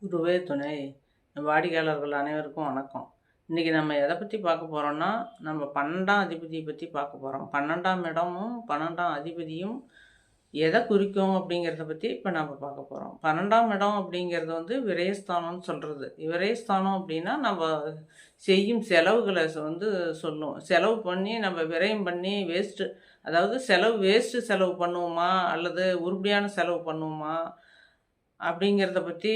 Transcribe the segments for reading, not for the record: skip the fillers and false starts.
குருவே துணை. வாடிக்கையாளர்கள் அனைவருக்கும் வணக்கம். இன்றைக்கி நம்ம எதை பற்றி பார்க்க போகிறோம்னா, நம்ம 12ஆம் அதிபதியை பற்றி பார்க்க போகிறோம். 12ஆம் இடமும் 12ஆம் அதிபதியும் எதை குறிக்கும் அப்படிங்கிறத பற்றி இப்போ நம்ம பார்க்க போகிறோம். 12ஆம் இடம் அப்படிங்கிறது வந்து விரயஸ்தானம்னு சொல்கிறது. விரயஸ்தானம் அப்படின்னா நம்ம செய்யும் செலவுகளை சொல்லும். செலவு பண்ணி நம்ம விரயம் பண்ணி அதாவது வேஸ்ட்டு செலவு பண்ணுவோமா அல்லது உருப்படியான செலவு பண்ணுவோமா அப்படிங்கிறத பற்றி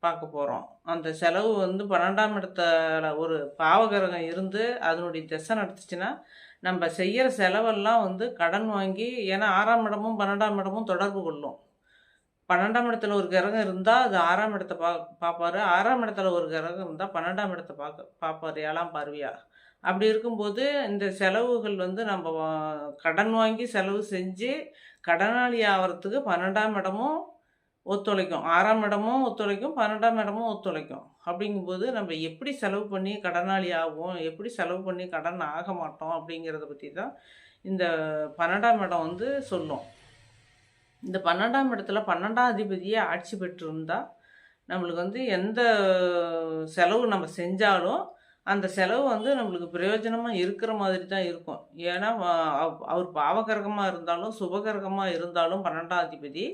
பார்க்க போகிறோம். அந்த செலவு வந்து 12ஆம் இடத்துல ஒரு பாவகிரகம் இருந்து அதனுடைய திசை நடத்துச்சுன்னா, நம்ம செய்கிற செலவெல்லாம் வந்து கடன் வாங்கி, ஏன்னா 6ஆம் இடமும் 12ஆம் இடமும் தொடர்பு கொள்ளும். 12ஆம் இடத்துல ஒரு கிரகம் இருந்தால் அது 6ஆம் இடத்த பார்ப்பாரு. 6ஆம் இடத்துல ஒரு கிரகம் இருந்தால் 12ஆம் இடத்த பார்ப்பாரு 7ஆம் பார்வையா. அப்படி இருக்கும்போது இந்த செலவுகள் வந்து நம்ம கடன் வாங்கி செலவு செஞ்சு கடனாளி ஆகிறதுக்கு 12ஆம் இடமும் ஒத்துழைக்கும். 6ஆம் இடமும் ஒத்துழைக்கும், 12ஆம் இடமும் ஒத்துழைக்கும். அப்படிங்கும்போது நம்ம எப்படி செலவு பண்ணி கடனாளி ஆவோம், எப்படி செலவு பண்ணி கடன் ஆக மாட்டோம் அப்படிங்கிறத பற்றி தான் இந்த 12ஆம் இடம் வந்து சொல்லும். இந்த 12ஆம் இடத்துல 12ஆம் அதிபதியே ஆட்சி பெற்றிருந்தா, நம்மளுக்கு வந்து எந்த செலவு நம்ம செஞ்சாலும், அந்த செலவு வந்து நம்மளுக்கு பிரயோஜனமாக இருக்கிற மாதிரி தான் இருக்கும். ஏன்னா அவர் பாவகிரகமாக இருந்தாலும், சுபகிரகமாக இருந்தாலும் 12ஆம் அதிபதி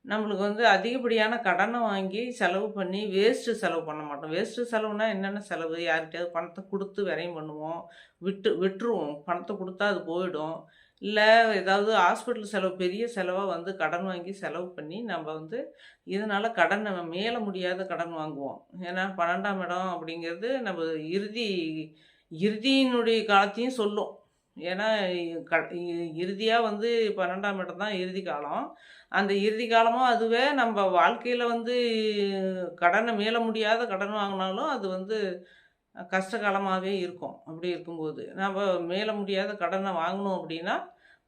நம்மளுக்கு வந்து அதிகப்படியான கடனை வாங்கி செலவு பண்ணி செலவு பண்ண மாட்டோம். செலவுனா என்னென்ன செலவு? யார்கிட்டயாவது பணத்த குடுத்து விரயம் பண்ணுவோம். விட்டுருவோம். பணத்த குடுத்தா அது போயிடும். இல்ல ஏதாவது ஹாஸ்பிட்டல் செலவு பெரிய செலவா வந்து கடன் வாங்கி செலவு பண்ணி நம்ம வந்து இதனால கடன் நம்ம மீள முடியாத கடன் வாங்குவோம். ஏன்னா 12ஆம் இடம் அப்படிங்கிறது நம்ம இறுதியினுடைய காலத்தையும் சொல்லும். ஏன்னா க இறுதியா வந்து 12ஆம் இடம் தான் இறுதி காலம். அந்த இறுதி காலமும் அதுவே நம்ம வாழ்க்கையில வந்து கடன மீள முடியாத கடன் வாங்குனாலும், அது வந்து கஷ்ட காலமாவே இருக்கும். அப்படி இருக்கும்போது, நம்ம மீள முடியாத கடன வாங்கணும் அப்படின்னா,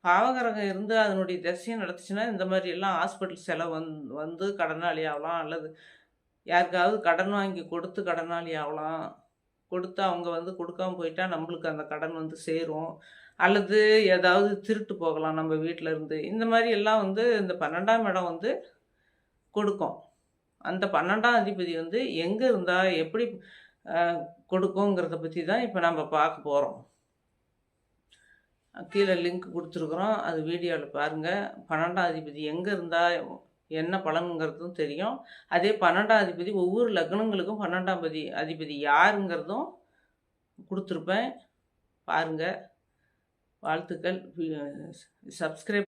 பாவகிரகம் இருந்து அதனுடைய திசைய நடத்துச்சுன்னா, இந்த மாரி எல்லாம் ஹாஸ்பிட்டல் செலவு வந்து கடனாளி ஆகலாம். அல்லது யாருக்காவது கடன் வாங்கி கொடுத்து கடனாளி ஆகலாம். கொடுத்து அவங்க வந்து கொடுக்காம போயிட்டா, நம்மளுக்கு அந்த கடன் வந்து சேரும். அல்லது ஏதாவது திருட்டு போகலாம் நம்ம வீட்ல இருந்து. இந்த மாரி எல்லாம் வந்து இந்த 12ஆம் இடம் வந்து கொடுக்கும். அந்த 12ஆம் அதிபதி வந்து எங்க இருந்தா எப்படி அ கொடுக்குங்கிறத பத்தி தான் இப்ப நம்ம பார்க்க போறோம். கீழ லிங்க் குடுத்துருக்குறோம். அது வீடியோல பாருங்க. 12ஆம் அதிபதி எங்க இருந்தா என்ன பலன்கிறதும் தெரியும். அதே 12ஆம் அதிபதி ஒவ்வொரு லக்னங்களுக்கும் 12ஆம் அதிபதி யாருங்கிறதும் குடுத்துருப்பேன். பாருங்க. வாழ்த்துக்கள். சப்ஸ்கிரைப்